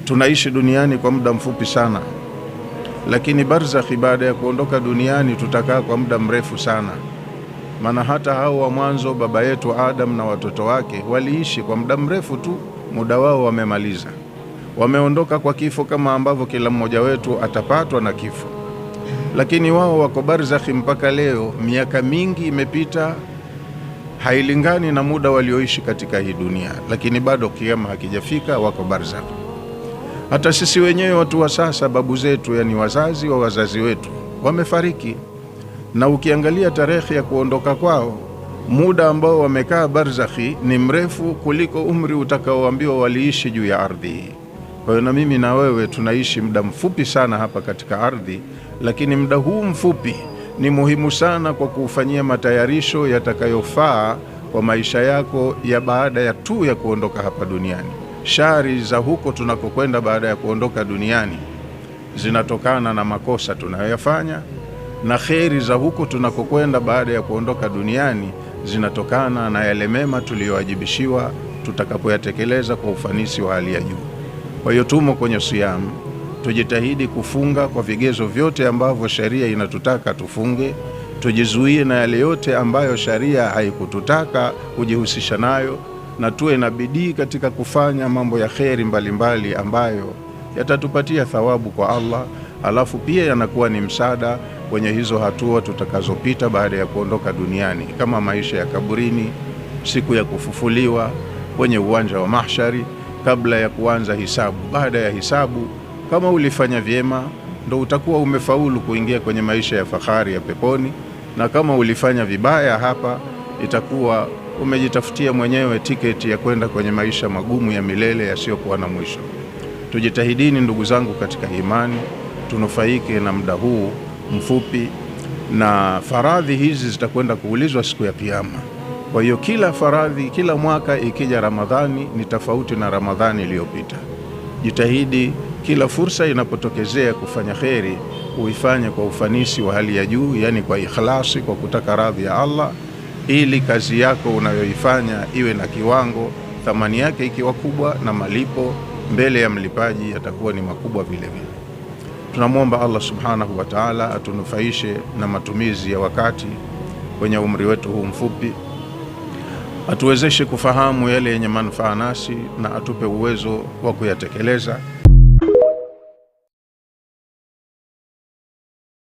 tunaishi duniani kwa muda mfupi sana, lakini barzakhi, baada ya kuondoka duniani tutakaa kwa muda mrefu sana. Maana hata hao wa mwanzo, baba yetu Adam na watoto wake, waliishi kwa muda mrefu tu, muda wao wamemaliza, wameondoka kwa kifo, kama ambavyo kila mmoja wetu atapatwa na kifo. Lakini wao wako barzakhi mpaka leo, miaka mingi imepita, hailingani na muda walioishi katika hii dunia, lakini bado kiyama hakijafika, wako barzakhi. Hata sisi wenyewe watu wa sasa, babu zetu, yani wazazi wa wazazi wetu, wamefariki, na ukiangalia tarehe ya kuondoka kwao, muda ambao wamekaa barzakhi ni mrefu kuliko umri utakaoambiwa waliishi juu ya ardhi hii. Kwa hiyo na mimi na wewe tunaishi muda mfupi sana hapa katika ardhi, lakini muda huu mfupi ni muhimu sana kwa kuufanyia matayarisho yatakayofaa kwa maisha yako ya baada ya tu ya kuondoka hapa duniani. Shari za huko tunakokwenda baada ya kuondoka duniani zinatokana na makosa tunayoyafanya, na kheri za huko tunakokwenda baada ya kuondoka duniani zinatokana na yale mema tuliyowajibishiwa tutakapoyatekeleza kwa ufanisi wa hali ya juu. Kwa hiyo tumo kwenye siyamu, tujitahidi kufunga kwa vigezo vyote ambavyo sharia inatutaka tufunge, tujizuie na yale yote ambayo sharia haikututaka kujihusisha nayo, na tuwe na bidii katika kufanya mambo ya kheri mbalimbali ambayo yatatupatia thawabu kwa Allah, alafu pia yanakuwa ni msaada kwenye hizo hatua tutakazopita baada ya kuondoka duniani, kama maisha ya kaburini, siku ya kufufuliwa kwenye uwanja wa mahshari, kabla ya kuanza hisabu. Baada ya hisabu, kama ulifanya vyema, ndo utakuwa umefaulu kuingia kwenye maisha ya fahari ya peponi, na kama ulifanya vibaya hapa, itakuwa umejitafutia mwenyewe tiketi ya kwenda kwenye maisha magumu ya milele yasiyokuwa na mwisho. Tujitahidini ndugu zangu katika imani, tunufaike na muda huu mfupi, na faradhi hizi zitakwenda kuulizwa siku ya Kiyama. Kwa hiyo kila faradhi, kila mwaka ikija Ramadhani ni tofauti na Ramadhani iliyopita. Jitahidi kila fursa inapotokezea kufanya kheri uifanye kwa ufanisi wa hali ya juu, yani kwa ikhlasi, kwa kutaka radhi ya Allah, ili kazi yako unayoifanya iwe na kiwango, thamani yake ikiwa kubwa, na malipo mbele ya mlipaji yatakuwa ni makubwa vile vile. Tunamwomba Allah subhanahu wa ta'ala atunufaishe na matumizi ya wakati kwenye umri wetu huu mfupi, atuwezeshe kufahamu yale yenye manufaa nasi, na atupe uwezo wa kuyatekeleza.